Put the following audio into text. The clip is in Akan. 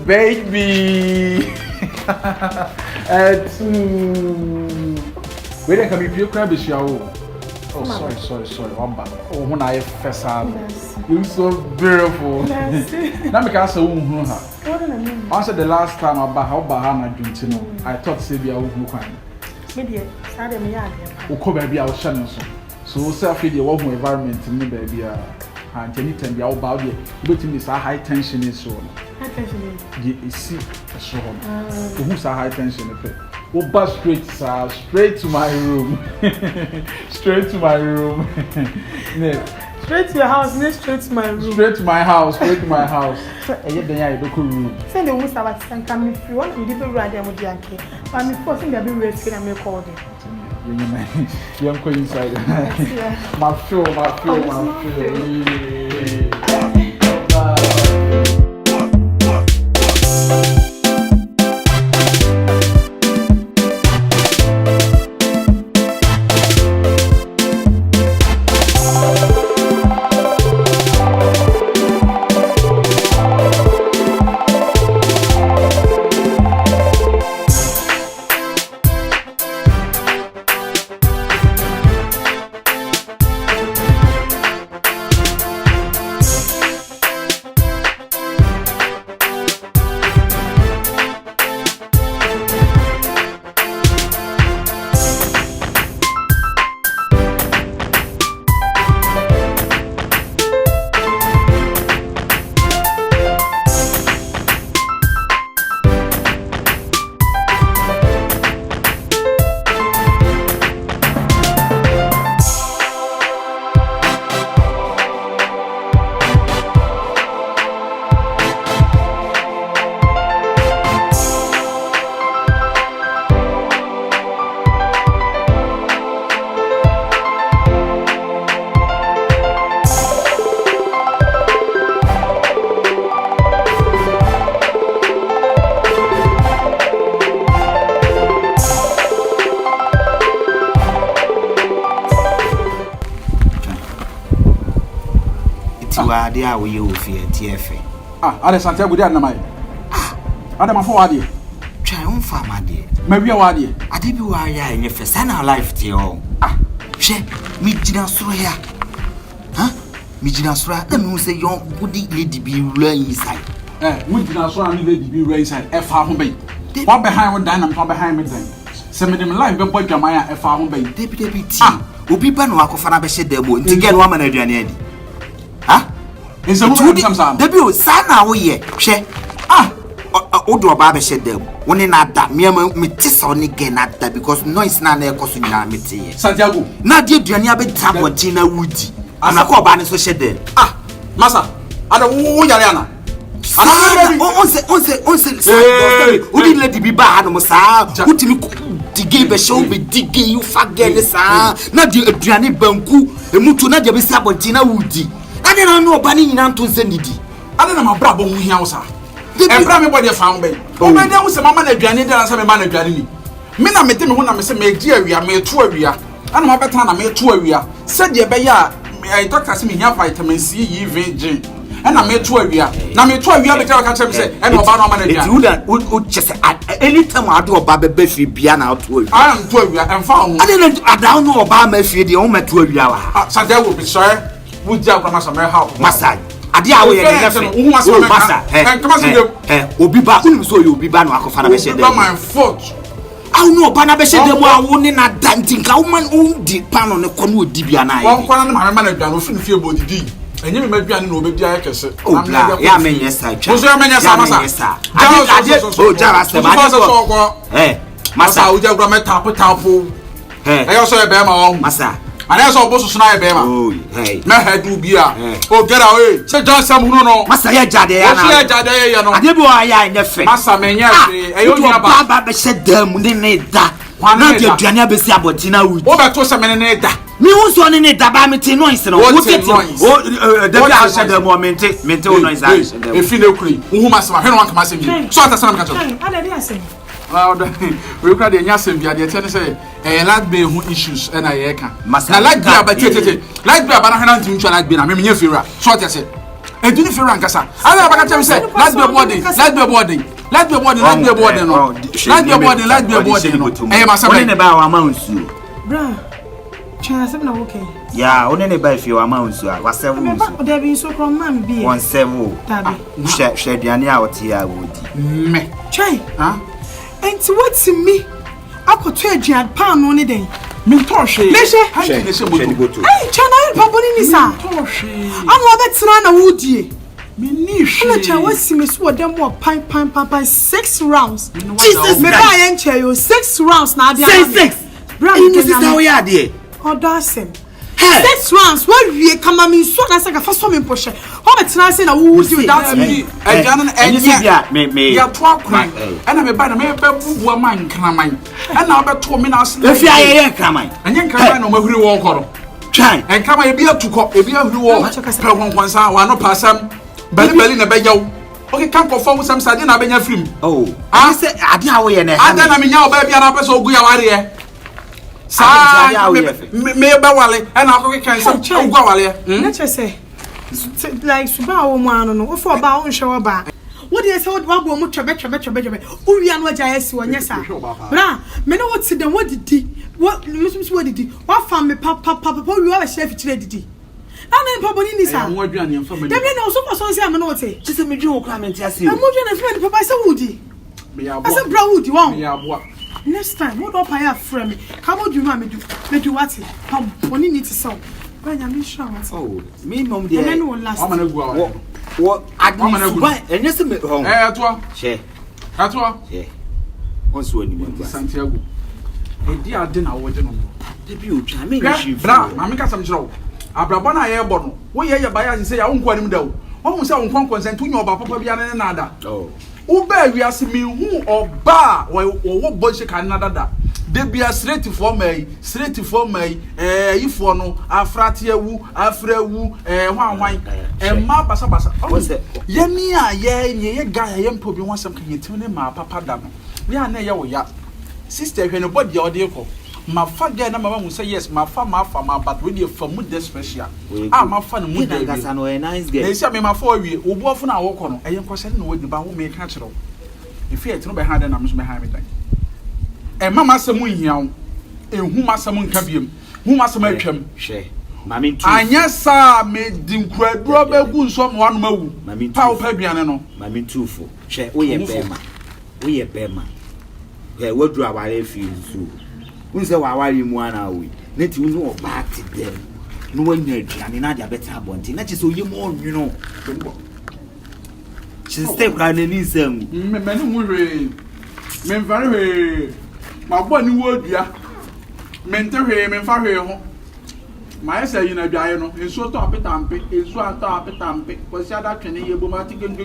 baby. Wait, can be pure crab is your. Oh, sorry. One back. Oh, when I first you're so beautiful. Now, because I said the last time about how Bahana drinking, I thought Sabia would look fine. Maybe Saturday, me, baby, I'll channel so self the warm environment in the baby. And anytime you are about it, but in this high tension is so. High tension is see so. Who's a high tension? Oh, but straight to my room. Straight to my room. Straight to your house, straight to my room. Straight to my house, And yet, then I don't room. Send the woman about to come if you want to give a ride with Yankee. But I'm forcing the be rescued and recording. You're going inside. My feel. Dia we you fear TFA. Ada Santiago dia na mai. Ada mafo ade. Try on farm ade. Maybe a wade. Ade bi wa ya enye fe sana life ti o. She mi jina soro ya. Mi jina soro na mi say yon body lady bi run inside. We jina soro na lady bi run inside. E fa ho be. What behind what dynamic what behind me then. Se me dem life be boy dwamaya e fa ho be. Debi ti. Obi ba no akofa na be she demo. Nti get no amana aduane adi. It's a woman comes on. Debut, Sana, we ye, she. Odo Baba shed them. One in that, me tis on again at that because noise na ne costume miti. Santiago, not did you never tap on Tina Woody. I'm a call banner so shed them. Massa, I don't know Yariana. Who did let it be bad, Mossa? Who to give a show be digging you forget the sa. Not the Adriani Banku, a Mutuna de Sabotina Woody. I don't know Banning to Zendidi. I don't know my brother who house. And Brammy body found me. Oh, my name was a man, a granny, and some man, a granny. Mina met him when I say, make dear, we are made 2 area. And my better, I made 2 area. Said ye, Baya, I doctor me have vitamin C, EVG. And I made 2 area. Now, me 2 area, but I can't say, and about manager. You that would just any time I do a baby Bessie piano out to I am 2 area and found. I don't know about my feed the only 2 area. Santiago, sir. Would you have a house? Massage. Adia, we are Massa. And come on, be back so you'll be back. My fault. I know Banabeshe, the one in a dancing cowman own deep pan on the Conwood Dibiana. One corner, my manager, who feel body D. And you may be an old baby. Oh, yeah, men, yes, I chose your many Massa. Oh, Jaras, Massa, would you have a tapu? I also have my own Massa. And that's all supposed to snipe him. Oh, hey, my head will be out. Oh, get away. Say, just some who know. Masaya Jade, I did why I in the face. Massa Mania, I don't know about the said them when they made that. One night, your Jania Bessabotina would over to some minute. Me was one in it, Dabamity noise. What's it noise? Oh, the house at the moment, mental noise. If you know, who must have one massive. So that's some catch. We got the Yasim via the tennis, a lad be who issues and I can. Must I like the abatted, like the Banana to like being a Mimira. So I said, eduni fe rankasa ala baka tell me say let's be boarding no let be boarding no eh ma say ne ba wa ma nsu bra cha say na okay ya one ne ba fi wa ma nsu a wa seven nsu there be so from man be one seven tabi she aduane a woti ya wodi me chai enti what me akoto aduan pa no ne den me toshe she moto ai chana pa boni ni sa toshe anwo betra na wudie me ni she na cha wasimi so dem wo pan 6 rounds Jesus me ba yen che yo 6 rounds na ade 6 bra ni sister how ya de odasem 6 rounds what wie kama mi so na saka fa so me poshe ho betra say na wudi without me aduane enye ya to akran ana me ba na me ba bubu ma nkraman ana obeto me na asle efi ayeye nkraman enye nkraman na mahuri wo nkoro try nkraman ebi atuko ebi ahuri wo pra konkwansa wa no pasam bali na bejaw okay kan ko fo sam sade na benya film oh say ade a wo ye na ade na menya oba bia na pese ogu ya ware sa me ba wale ana ko kan sam ogu wale na che say like suba wo mu anu no ofo ba wo nhwe wo ba wo de say wo bo mu twebe o wi anu aja yesi wo nyesa bra me no wo ti dem wo didi wo wo didi wa fa me papa wo wi wa chef chire didi ana papa ni nisa mo aduane am fa me dem na so fa so say am no wo ti se me dwen wo kra me ti ase mo dwen na friend papa say wudi me ya bo ase bra wudi wo me ya bo next time what up I friend me come on do me do what how boni need to sell when I'm sure oh me mom dey and no last o ma na gu awa what admin why enye se me ho ato she on so ani mo Santiago edi ade na wo je no de bi o twa me nshi bra ma me ka sam kire wo abrabo na ye bo no wo ye baya se ya wo nkwa nim da wo wo se wo nkwa consent wo nya oba papa bia ne na ada oh wo ba wi ase me hu oba wo bo she kan na dada de bia straight for mai ifo no afrate awu afrawu hwanhwan ma basa ye ni a ye ga ye mpo bi won sam kan yetim ne ma papa da no we a na ye wo ya sister hwe no body o de ko ma fa ga na mama mu say yes ma fa but we dey from the special ma fa no mu dey gasa no nice girl e sia me ma fa awie obuofo na wo ko no eye nkwose na wo diba wo me ka kire wo if you no be ha da na me ha me dan e mama asem hiawo ehu masem nka biem hu masem atwam hwe mami ntu anya sa me di nkwaduro begu nso mo anu mawu pa wo pa duane no mami ntufo hwe wo ye bema wadru aware fi nsu unse wa aware mu ana we neti unu oba ti dem no wanya aduane na dia beta abonti na chese oye mo onwino she stay kwa na ni sam me ni mu hwe me mfare hwe ma bo ni wo dua me nte hwe me mfa hwe ho ma yesa yi na dua ye no enso to apetampe enso ato apetampe kwasi ada twene ye bo ma ti gen